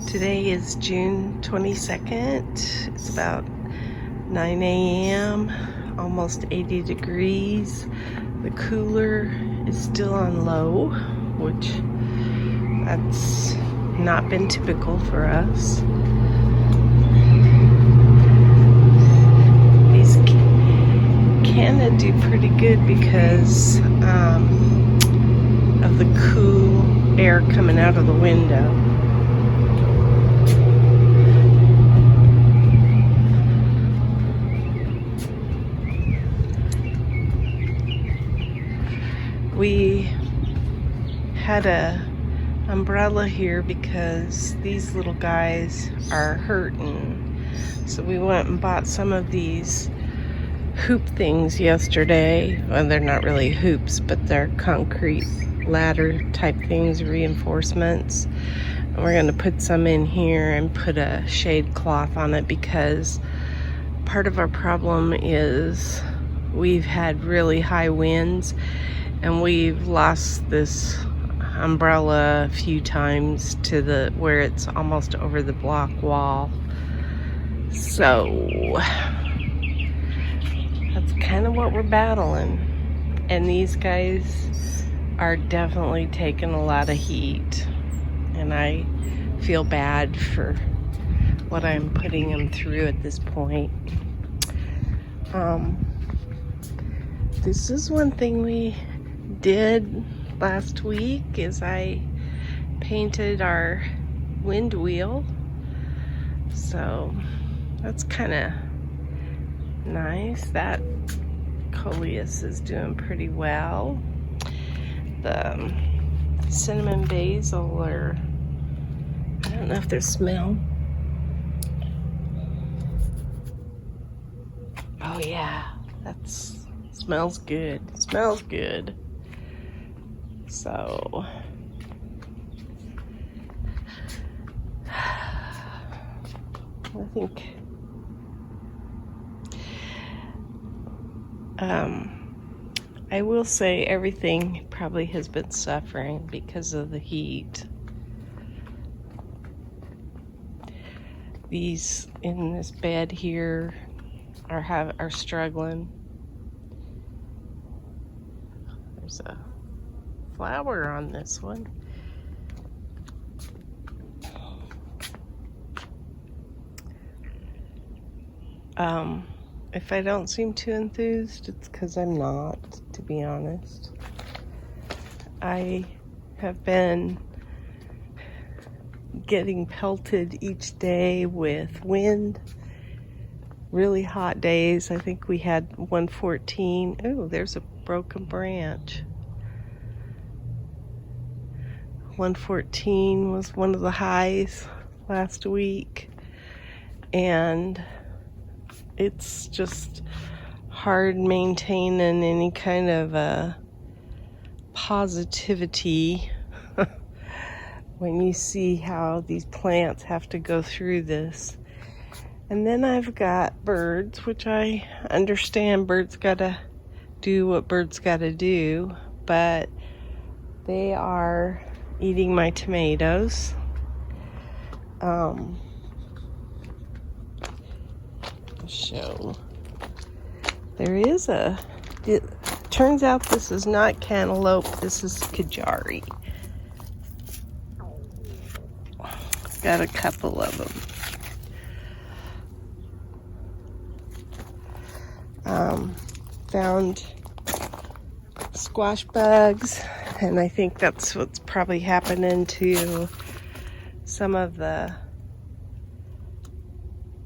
Today is June 22nd. It's about 9 a.m., almost 80 degrees. The cooler is still on low, which that's not been typical for us. These can do pretty good because of the cool air coming out of the window. We had a umbrella here because these little guys are hurting. So we went and bought some of these hoop things yesterday. Well, they're not really hoops, but they're concrete ladder type things, reinforcements. And we're gonna put some in here and put a shade cloth on it because part of our problem is we've had really high winds and we've lost this umbrella a few times to the where it's almost over the block wall. So that's kind of what we're battling. And these guys are definitely taking a lot of heat. And I feel bad for what I'm putting them through at this point. This is one thing we did last week is I painted our wind wheel, so that's kind of nice. That coleus is doing pretty well. The cinnamon basil, or I don't know if there's smell. Oh yeah, that's smells good. Smells good. So I think I will say everything probably has been suffering because of the heat. These in this bed here are struggling. There's a flower on this one. If I don't seem too enthused, it's because I'm not, to be honest. I have been getting pelted each day with wind. Really hot days. I think we had 114. Oh, there's a broken branch. 114 was one of the highs last week, and it's just hard maintaining any kind of positivity when you see how these plants have to go through this. And then I've got birds, which I understand birds gotta do what birds gotta do, but they are eating my tomatoes. Show. There is it turns out this is not cantaloupe, this is kajari. Got a couple of them. Found squash bugs, and I think that's what's probably happening to some of the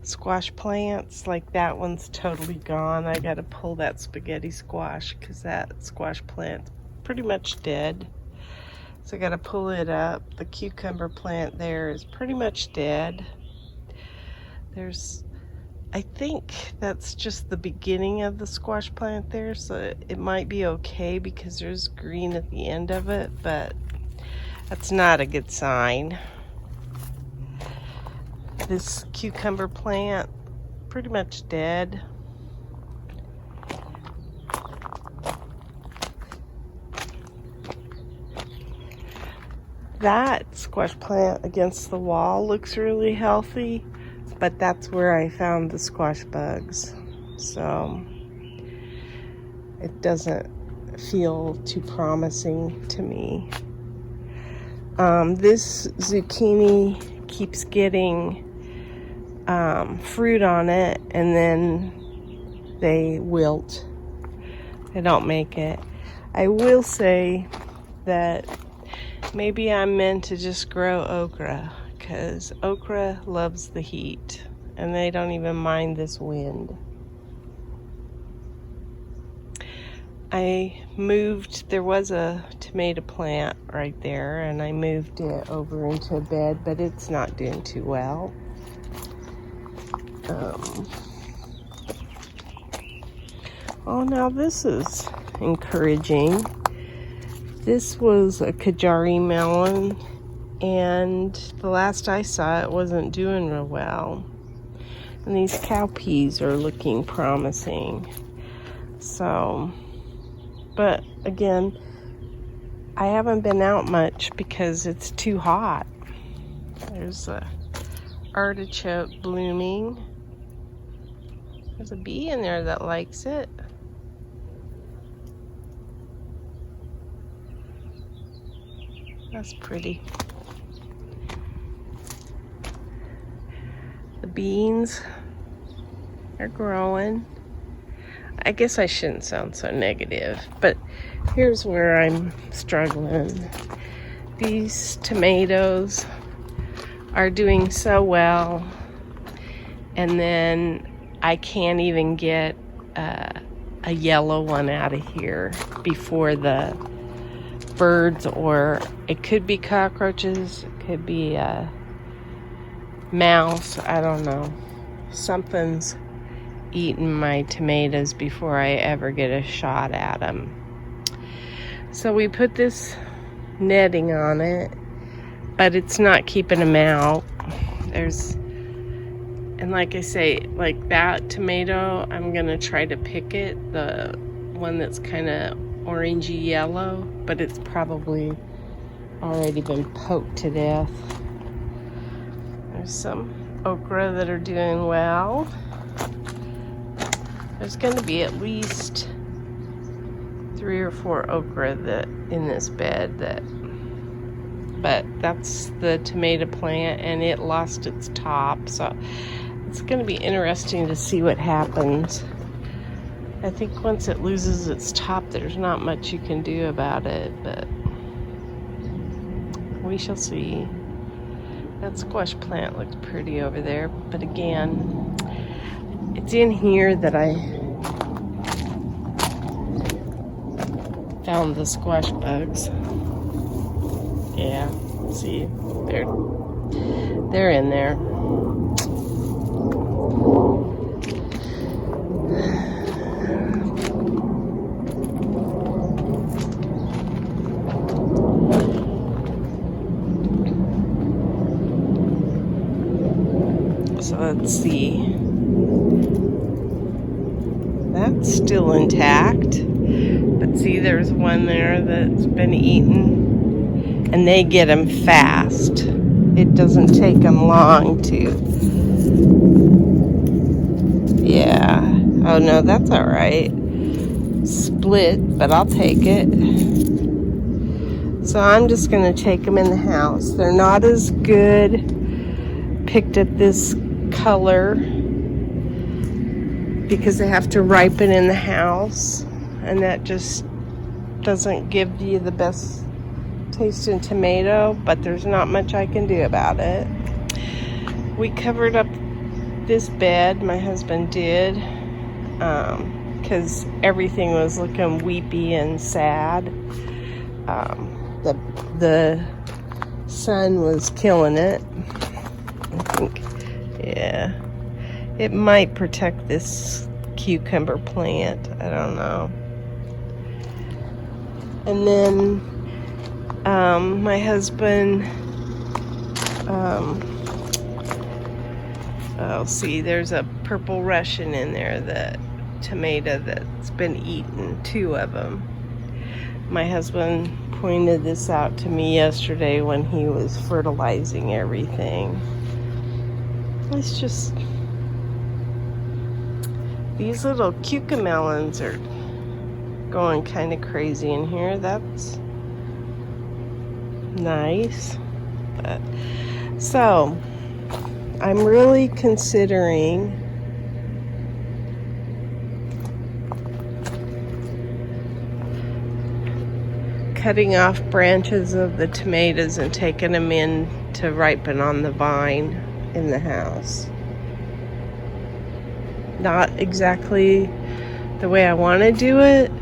squash plants. Like that one's totally gone. I gotta pull that spaghetti squash because that squash plant's pretty much dead. So I gotta pull it up. The cucumber plant there is pretty much dead. I think that's just the beginning of the squash plant there, so it might be okay because there's green at the end of it, but that's not a good sign. This cucumber plant, pretty much dead. That squash plant against the wall looks really healthy, but that's where I found the squash bugs. So it doesn't feel too promising to me. This zucchini keeps getting fruit on it, and then they wilt. They don't make it. I will say that maybe I'm meant to just grow okra, because okra loves the heat and they don't even mind this wind. I moved, there was a tomato plant right there, and I moved it over into a bed, but it's not doing too well. Oh, now this is encouraging. This was a Kajari melon, and the last I saw it wasn't doing real well. And these cowpeas are looking promising. So, but again, I haven't been out much because it's too hot. There's a artichoke blooming. There's a bee in there that likes it. That's pretty. The beans are growing. I guess I shouldn't sound so negative, but here's where I'm struggling. These tomatoes are doing so well, and then I can't even get a yellow one out of here before the birds, or it could be cockroaches, it could be a mouse, I don't know. Something's eating my tomatoes before I ever get a shot at them. So we put this netting on it, but it's not keeping them out. And like I say, like that tomato, I'm gonna try to pick it, the one that's kind of orangey yellow, but it's probably already been poked to death. There's some okra that are doing well. There's going to be at least 3 or 4 okra that in this bed but that's the tomato plant, and it lost its top, so it's going to be interesting to see what happens. I think once it loses its top, there's not much you can do about it, but we shall see. That squash plant looks pretty over there, but again, it's in here that I found the squash bugs. Yeah, see, they're in there. So let's see. That's still intact. But see, there's one there that's been eaten. And they get them fast. It doesn't take them long to. Yeah. Oh no, that's alright. Split, but I'll take it. So I'm just going to take them in the house. They're not as good picked at this color because they have to ripen in the house, and that just doesn't give you the best tasting tomato, but there's not much I can do about it. We covered up this bed, my husband did, because everything was looking weepy and sad. The sun was killing it. I think, yeah, it might protect this cucumber plant. I don't know. And then my husband, oh, see, there's a purple Russian in there, that tomato that's been eaten, 2 of them. My husband pointed this out to me yesterday when he was fertilizing everything. It's just, these little cucamelons are going kind of crazy in here. That's nice. But, so, I'm really considering cutting off branches of the tomatoes and taking them in to ripen on the vine in the house. Not exactly the way I want to do it,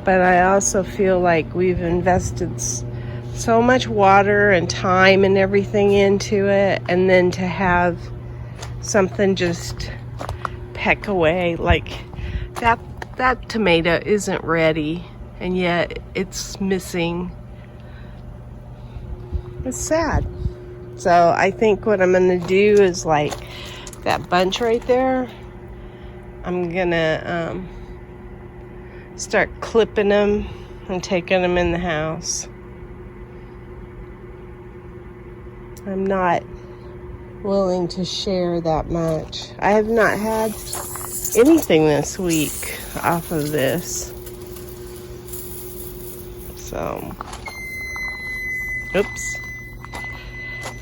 but I also feel like we've invested so much water and time and everything into it, and then to have something just peck away, like that tomato isn't ready, and yet it's missing. It's sad. So I think what I'm gonna do is, like, that bunch right there, I'm gonna start clipping them and taking them in the house. I'm not willing to share that much. I have not had anything this week off of this. So, oops.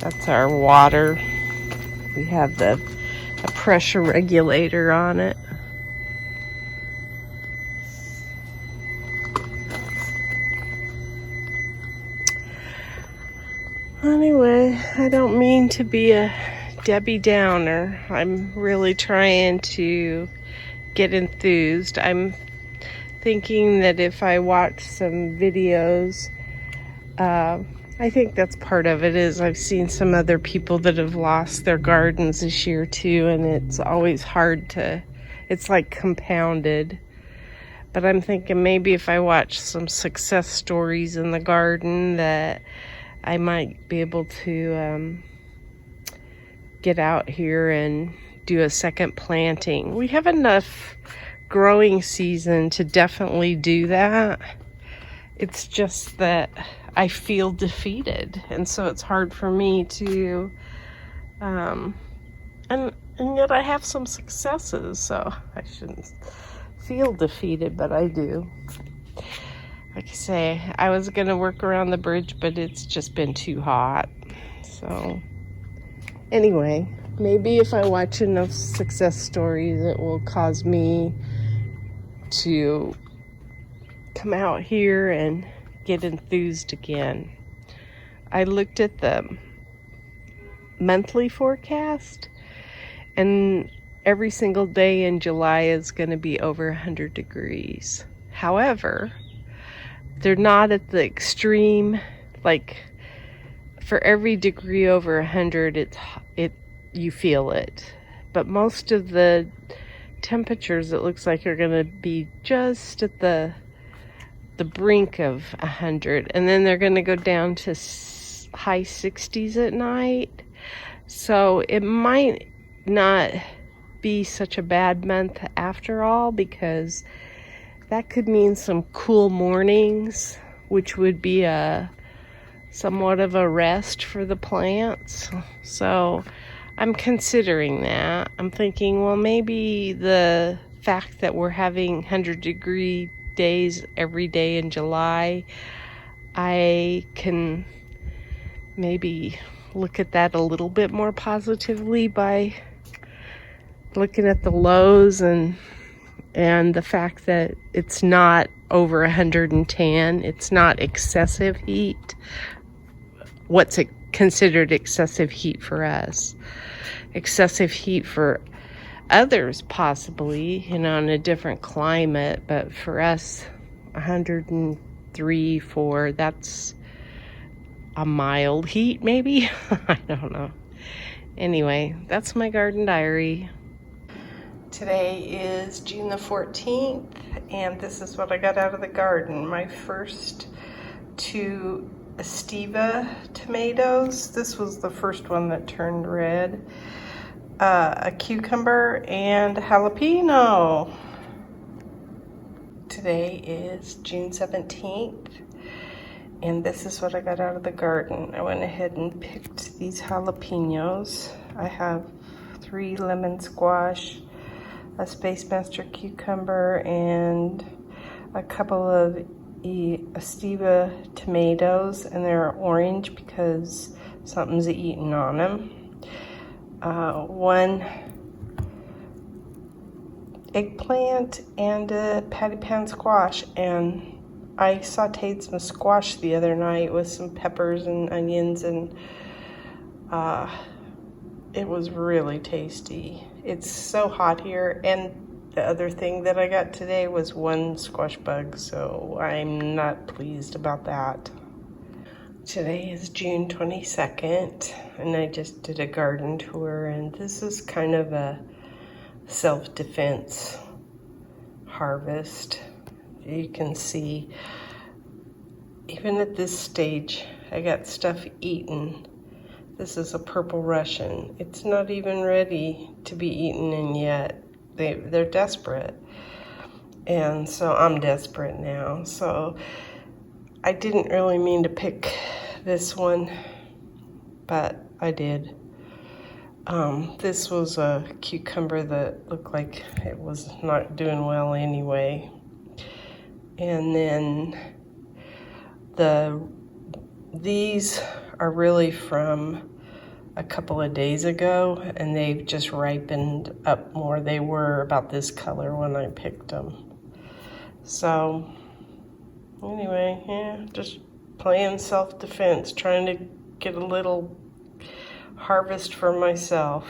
That's our water. We have a pressure regulator on it. Anyway, I don't mean to be a Debbie Downer. I'm really trying to get enthused. I'm thinking that if I watch some videos, I think that's part of it. Is I've seen some other people that have lost their gardens this year too, and it's always hard to, it's like compounded. But I'm thinking maybe if I watch some success stories in the garden, that I might be able to get out here and do a second planting. We have enough growing season to definitely do that. It's just that I feel defeated, and so it's hard for me to and yet I have some successes, so I shouldn't feel defeated, but I do. Like I say, I was gonna work around the bridge, but it's just been too hot. So anyway, maybe if I watch enough success stories, it will cause me to come out here and get enthused again. I looked at the monthly forecast, and every single day in July is going to be over 100 degrees. However, they're not at the extreme, like for every degree over 100, you feel it. But most of the temperatures, it looks like, are going to be just at the brink of 100, and then they're going to go down to high 60s at night. So it might not be such a bad month after all, because that could mean some cool mornings, which would be somewhat of a rest for the plants. So I'm considering that. I'm thinking, well, maybe the fact that we're having 100-degree days every day in July, I can maybe look at that a little bit more positively by looking at the lows and the fact that it's not over 110. It's not excessive heat. What's considered excessive heat for us? Excessive heat for others, possibly, in a different climate, but for us, 103, 4, that's a mild heat, maybe? I don't know. Anyway, that's my garden diary. Today is June the 14th, and this is what I got out of the garden. My first 2 Estiva tomatoes. This was the first one that turned red. A cucumber and a jalapeno. Today is June 17th, And this is what I got out of the garden. I went ahead and picked these jalapenos. I have 3 lemon squash, a Space Master cucumber, and a couple of Estiva tomatoes, and they're orange because something's eaten on them. 1 eggplant and a patty pan squash, and I sauteed some squash the other night with some peppers and onions, and it was really tasty. It's so hot here, and the other thing that I got today was 1 squash bug, so I'm not pleased about that. Today is June 22nd, and I just did a garden tour, and this is kind of a self-defense harvest. You can see, even at this stage, I got stuff eaten. This is a purple Russian. It's not even ready to be eaten in yet. They're desperate. And so I'm desperate now. So I didn't really mean to pick this one, but I did. This was a cucumber that looked like it was not doing well anyway. And then these are really from a couple of days ago, and they've just ripened up more. They were about this color when I picked them. So anyway, yeah, just playing self-defense, trying to get a little harvest for myself.